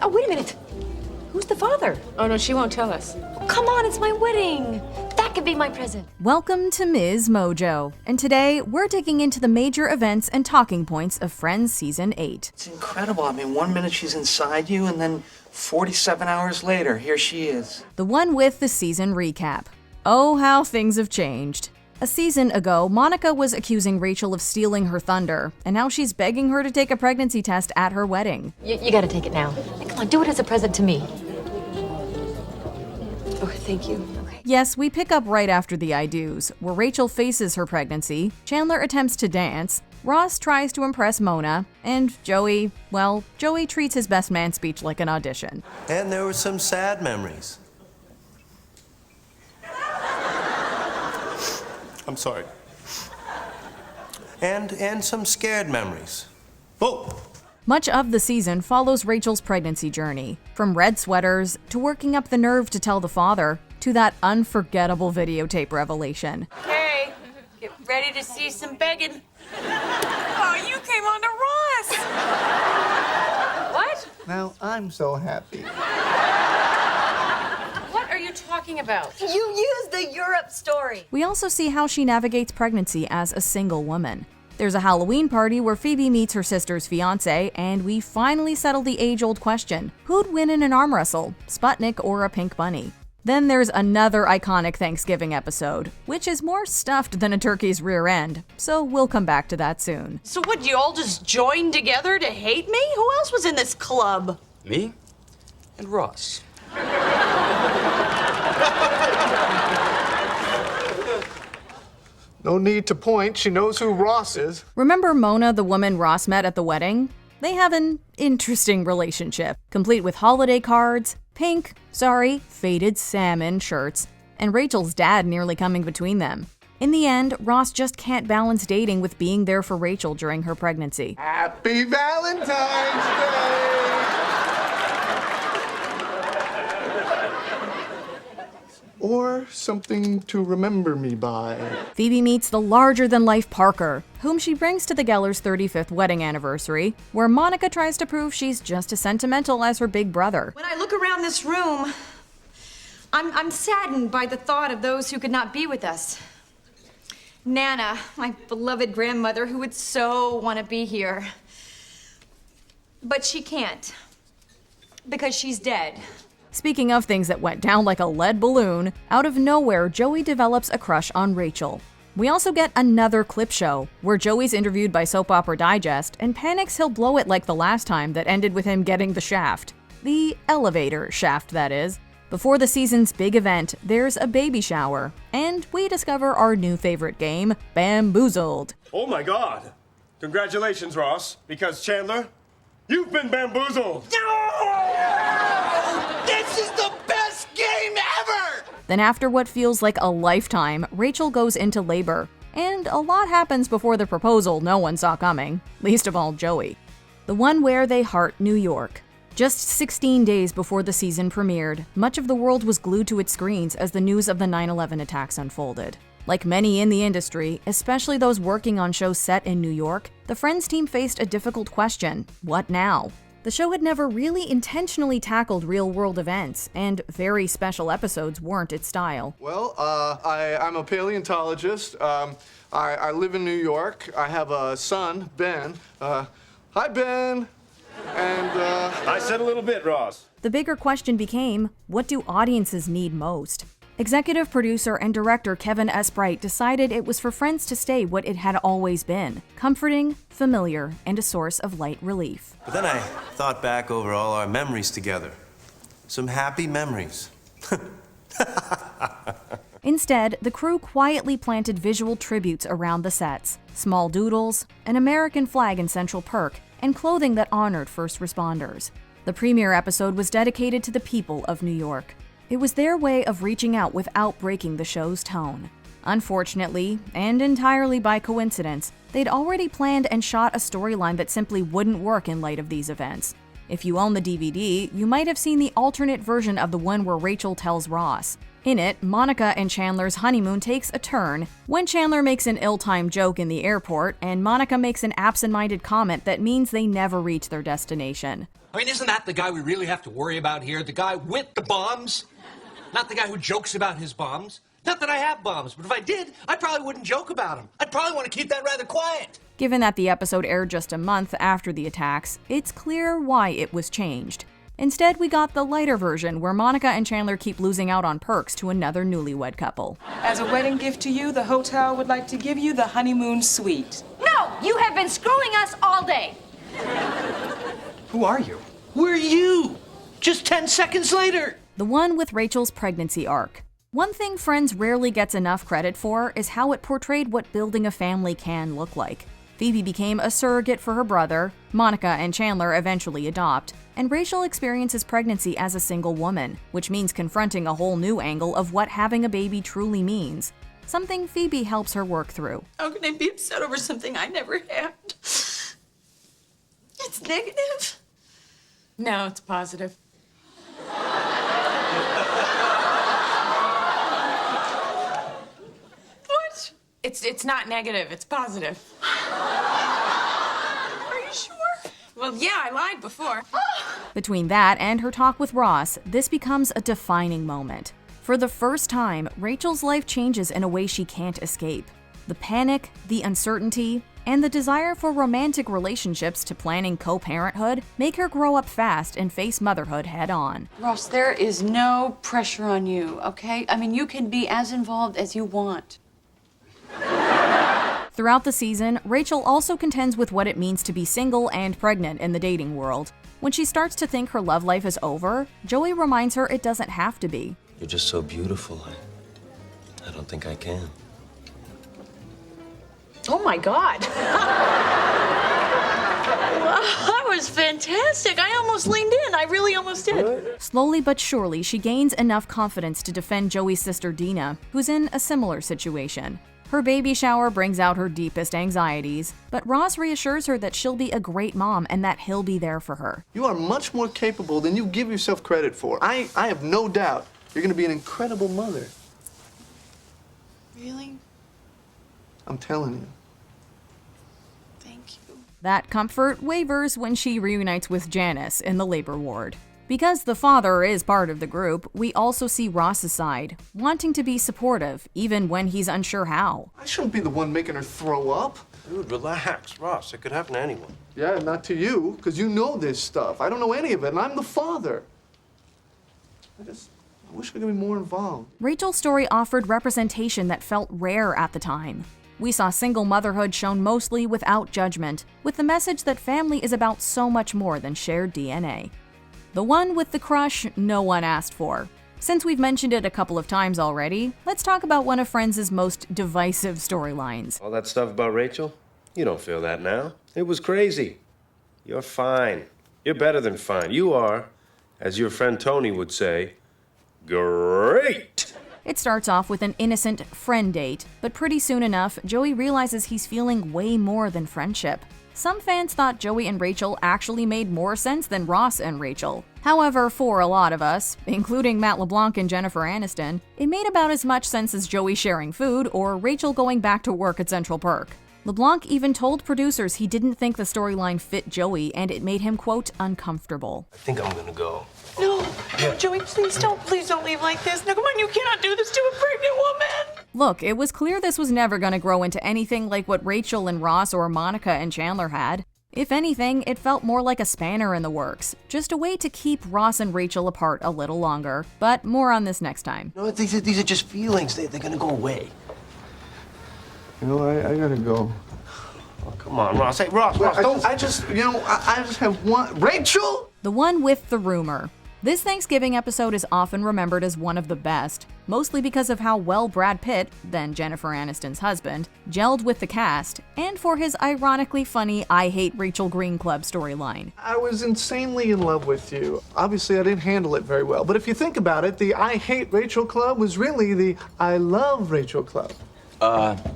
Oh, wait a minute. Who's the father? Oh, no, she won't tell us. Oh, come on, it's my wedding. That could be my present. Welcome to Ms. Mojo, and today we're digging into the major events and talking points of Friends Season 8. It's incredible. I mean, 1 minute she's inside you, and then 47 hours later, here she is. The one with the season recap. Oh, how things have changed. A season ago, Monica was accusing Rachel of stealing her thunder, and now she's begging her to take a pregnancy test at her wedding. You gotta take it now. Hey, come on, do it as a present to me. Oh, thank you. Yes, we pick up right after the I do's, where Rachel faces her pregnancy, Chandler attempts to dance, Ross tries to impress Mona, and Joey treats his best man speech like an audition. And there were some sad memories. I'm sorry. And some scared memories. Oh! Much of the season follows Rachel's pregnancy journey, from red sweaters to working up the nerve to tell the father, to that unforgettable videotape revelation. Okay, get ready to see some begging. Oh, you came on to Ross. What? Now I'm so happy. What are you talking about? You used the Europe story. We also see how she navigates pregnancy as a single woman. There's a Halloween party where Phoebe meets her sister's fiancé, and we finally settle the age-old question: who'd win in an arm wrestle, Sputnik or a pink bunny? Then there's another iconic Thanksgiving episode, which is more stuffed than a turkey's rear end, so we'll come back to that soon. So what, you all just joined together to hate me? Who else was in this club? Me and Ross. No need to point, she knows who Ross is. Remember Mona, the woman Ross met at the wedding? They have an interesting relationship, complete with holiday cards, faded salmon shirts, and Rachel's dad nearly coming between them. In the end, Ross just can't balance dating with being there for Rachel during her pregnancy. Happy Valentine's Day! Or something to remember me by. Phoebe meets the larger-than-life Parker, whom she brings to the Gellers' 35th wedding anniversary, where Monica tries to prove she's just as sentimental as her big brother. When I look around this room, I'm saddened by the thought of those who could not be with us. Nana, my beloved grandmother, who would so want to be here. But she can't, because she's dead. Speaking of things that went down like a lead balloon, out of nowhere, Joey develops a crush on Rachel. We also get another clip show, where Joey's interviewed by Soap Opera Digest and panics he'll blow it like the last time that ended with him getting the shaft. The elevator shaft, that is. Before the season's big event, there's a baby shower, and we discover our new favorite game, Bamboozled. Oh my God! Congratulations, Ross, because Chandler, you've been bamboozled! This is the best game ever! Then after what feels like a lifetime, Rachel goes into labor. And a lot happens before the proposal no one saw coming, least of all Joey. The one where they heart New York. Just 16 days before the season premiered, much of the world was glued to its screens as the news of the 9/11 attacks unfolded. Like many in the industry, especially those working on shows set in New York, the Friends team faced a difficult question: what now? The show had never really intentionally tackled real-world events, and very special episodes weren't its style. Well, I'm a paleontologist. I live in New York. I have a son, Ben. Hi, Ben. And, I said a little bit, Ross. The bigger question became, what do audiences need most? Executive producer and director Kevin S. Bright decided it was for Friends to stay what it had always been: comforting, familiar, and a source of light relief. But then I thought back over all our memories together. Some happy memories. Instead, the crew quietly planted visual tributes around the sets: small doodles, an American flag in Central Perk, and clothing that honored first responders. The premiere episode was dedicated to the people of New York. It was their way of reaching out without breaking the show's tone. Unfortunately, and entirely by coincidence, they'd already planned and shot a storyline that simply wouldn't work in light of these events. If you own the DVD, you might have seen the alternate version of the one where Rachel tells Ross. In it, Monica and Chandler's honeymoon takes a turn when Chandler makes an ill-timed joke in the airport and Monica makes an absent-minded comment that means they never reach their destination. I mean, isn't that the guy we really have to worry about here? The guy with the bombs? Not the guy who jokes about his bombs. Not that I have bombs, but if I did, I probably wouldn't joke about them. I'd probably want to keep that rather quiet. Given that the episode aired just a month after the attacks, it's clear why it was changed. Instead, we got the lighter version where Monica and Chandler keep losing out on perks to another newlywed couple. As a wedding gift to you, the hotel would like to give you the honeymoon suite. No! You have been screwing us all day! Who are you? We're you! Just 10 seconds later! The one with Rachel's pregnancy arc. One thing Friends rarely gets enough credit for is how it portrayed what building a family can look like. Phoebe became a surrogate for her brother, Monica and Chandler eventually adopt, and Rachel experiences pregnancy as a single woman, which means confronting a whole new angle of what having a baby truly means. Something Phoebe helps her work through. How can I be upset over something I never had? It's negative. No, it's positive. What? It's not negative, it's positive. Are you sure? Well, yeah, I lied before. Between that and her talk with Ross, this becomes a defining moment. For the first time, Rachel's life changes in a way she can't escape. The panic, the uncertainty, and the desire for romantic relationships to planning co-parenthood make her grow up fast and face motherhood head-on. Ross, there is no pressure on you, okay? I mean, you can be as involved as you want. Throughout the season, Rachel also contends with what it means to be single and pregnant in the dating world. When she starts to think her love life is over, Joey reminds her it doesn't have to be. You're just so beautiful. I don't think I can. Oh my God! That was fantastic. I almost leaned in. I really almost did. Slowly but surely, she gains enough confidence to defend Joey's sister Dina, who's in a similar situation. Her baby shower brings out her deepest anxieties, but Ross reassures her that she'll be a great mom and that he'll be there for her. You are much more capable than you give yourself credit for. I have no doubt you're going to be an incredible mother. Really? I'm telling you. Thank you. That comfort wavers when she reunites with Janice in the labor ward. Because the father is part of the group, we also see Ross's side, wanting to be supportive, even when he's unsure how. I shouldn't be the one making her throw up. Dude, relax, Ross. It could happen to anyone. Yeah, not to you, because you know this stuff. I don't know any of it, and I'm the father. I wish I could be more involved. Rachel's story offered representation that felt rare at the time. We saw single motherhood shown mostly without judgment, with the message that family is about so much more than shared DNA. The one with the crush no one asked for. Since we've mentioned it a couple of times already, let's talk about one of Friends' most divisive storylines. All that stuff about Rachel? You don't feel that now. It was crazy. You're fine. You're better than fine. You are, as your friend Tony would say, great. It starts off with an innocent friend date, but pretty soon enough, Joey realizes he's feeling way more than friendship. Some fans thought Joey and Rachel actually made more sense than Ross and Rachel. However, for a lot of us, including Matt LeBlanc and Jennifer Aniston, it made about as much sense as Joey sharing food or Rachel going back to work at Central Perk. LeBlanc even told producers he didn't think the storyline fit Joey and it made him, quote, uncomfortable. I think I'm gonna go. No, Joey, please don't leave like this. No, come on, you cannot do this to a pregnant woman. Look, it was clear this was never going to grow into anything like what Rachel and Ross or Monica and Chandler had. If anything, it felt more like a spanner in the works, just a way to keep Ross and Rachel apart a little longer. But more on this next time. No, these are just feelings. They're gonna go away. You know, I gotta go. Oh, come on, Ross. Hey, Ross, don't. I just have one. Rachel? The one with the rumor. This Thanksgiving episode is often remembered as one of the best, mostly because of how well Brad Pitt, then Jennifer Aniston's husband, gelled with the cast, and for his ironically funny I Hate Rachel Green Club storyline. I was insanely in love with you. Obviously, I didn't handle it very well, but if you think about it, the I Hate Rachel Club was really the I Love Rachel Club.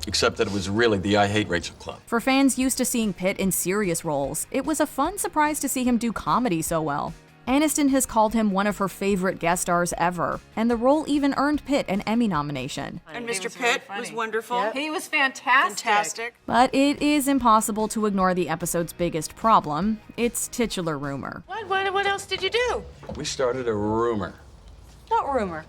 Except that it was really the I Hate Rachel Club. For fans used to seeing Pitt in serious roles, it was a fun surprise to see him do comedy so well. Aniston has called him one of her favorite guest stars ever, and the role even earned Pitt an Emmy nomination. And Mr. Pitt was wonderful. He was fantastic. But it is impossible to ignore the episode's biggest problem, its titular rumor. What else did you do? We started a rumor. What rumor?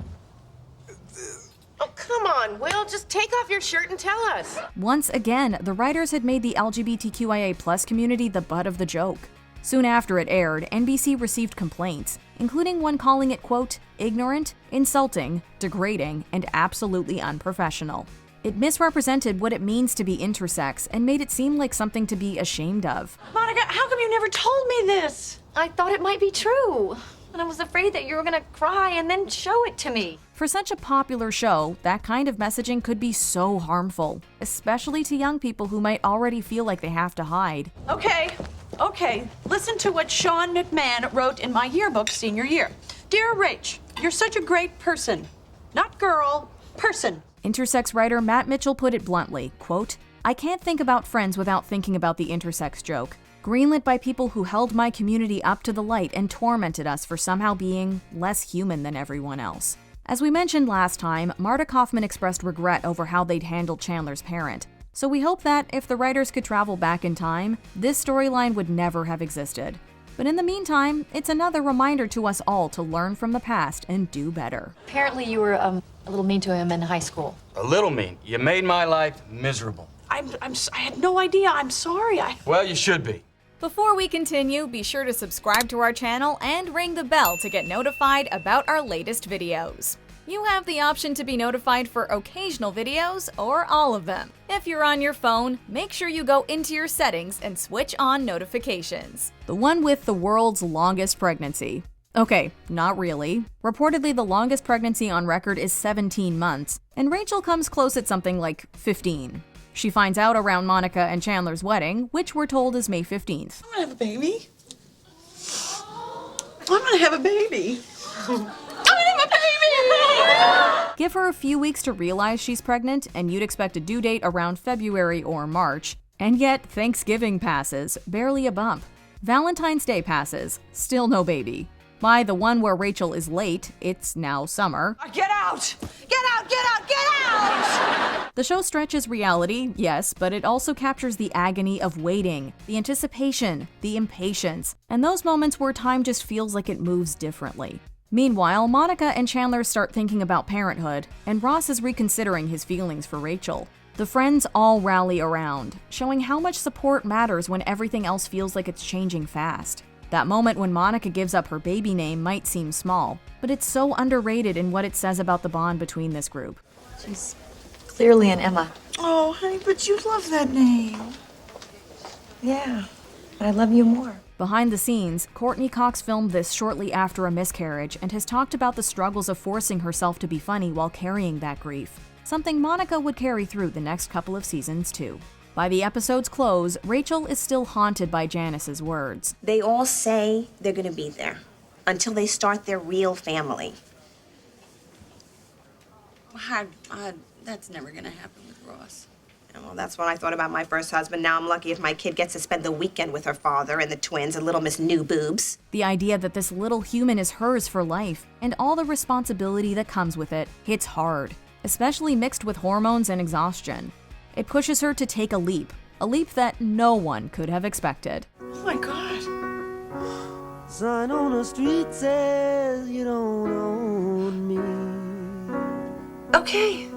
Oh, come on, Will. Just take off your shirt and tell us. Once again, the writers had made the LGBTQIA+ community the butt of the joke. Soon after it aired, NBC received complaints, including one calling it, quote, ignorant, insulting, degrading, and absolutely unprofessional. It misrepresented what it means to be intersex and made it seem like something to be ashamed of. Monica, how come you never told me this? I thought it might be true. And I was afraid that you were gonna cry and then show it to me. For such a popular show, that kind of messaging could be so harmful, especially to young people who might already feel like they have to hide. Okay, listen to what Sean McMahon wrote in my yearbook senior year. Dear Rach, you're such a great person. Not girl, person. Intersex writer Matt Mitchell put it bluntly, quote, I can't think about Friends without thinking about the intersex joke. Greenlit by people who held my community up to the light and tormented us for somehow being less human than everyone else. As we mentioned last time, Marta Kaufman expressed regret over how they'd handled Chandler's parent. So we hope that, if the writers could travel back in time, this storyline would never have existed. But in the meantime, it's another reminder to us all to learn from the past and do better. Apparently you were a little mean to him in high school. A little mean. You made my life miserable. I had no idea. I'm sorry. Well, you should be. Before we continue, be sure to subscribe to our channel and ring the bell to get notified about our latest videos. You have the option to be notified for occasional videos or all of them. If you're on your phone, make sure you go into your settings and switch on notifications. The one with the world's longest pregnancy. Okay, not really. Reportedly, the longest pregnancy on record is 17 months, and Rachel comes close at something like 15. She finds out around Monica and Chandler's wedding, which we're told is May 15th. I'm gonna have a baby. I'm gonna have a baby. Give her a few weeks to realize she's pregnant, and you'd expect a due date around February or March. And yet, Thanksgiving passes, barely a bump. Valentine's Day passes, still no baby. By the one where Rachel is late, it's now summer. Get out! Get out! Get out! Get out! The show stretches reality, yes, but it also captures the agony of waiting, the anticipation, the impatience, and those moments where time just feels like it moves differently. Meanwhile, Monica and Chandler start thinking about parenthood, and Ross is reconsidering his feelings for Rachel. The friends all rally around, showing how much support matters when everything else feels like it's changing fast. That moment when Monica gives up her baby name might seem small, but it's so underrated in what it says about the bond between this group. She's clearly an Emma. Oh, honey, but you love that name. Yeah, but I love you more. Behind the scenes, Courtney Cox filmed this shortly after a miscarriage and has talked about the struggles of forcing herself to be funny while carrying that grief, something Monica would carry through the next couple of seasons too. By the episode's close, Rachel is still haunted by Janice's words. They all say they're going to be there until they start their real family. That's never going to happen with Ross. Well, that's what I thought about my first husband. Now I'm lucky if my kid gets to spend the weekend with her father and the twins and little Miss New Boobs. The idea that this little human is hers for life, and all the responsibility that comes with it, hits hard, especially mixed with hormones and exhaustion. It pushes her to take a leap that no one could have expected. Oh my God. Sign on the street says you don't own me. Okay.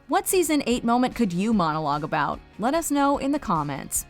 What season 8 moment could you monologue about? Let us know in the comments.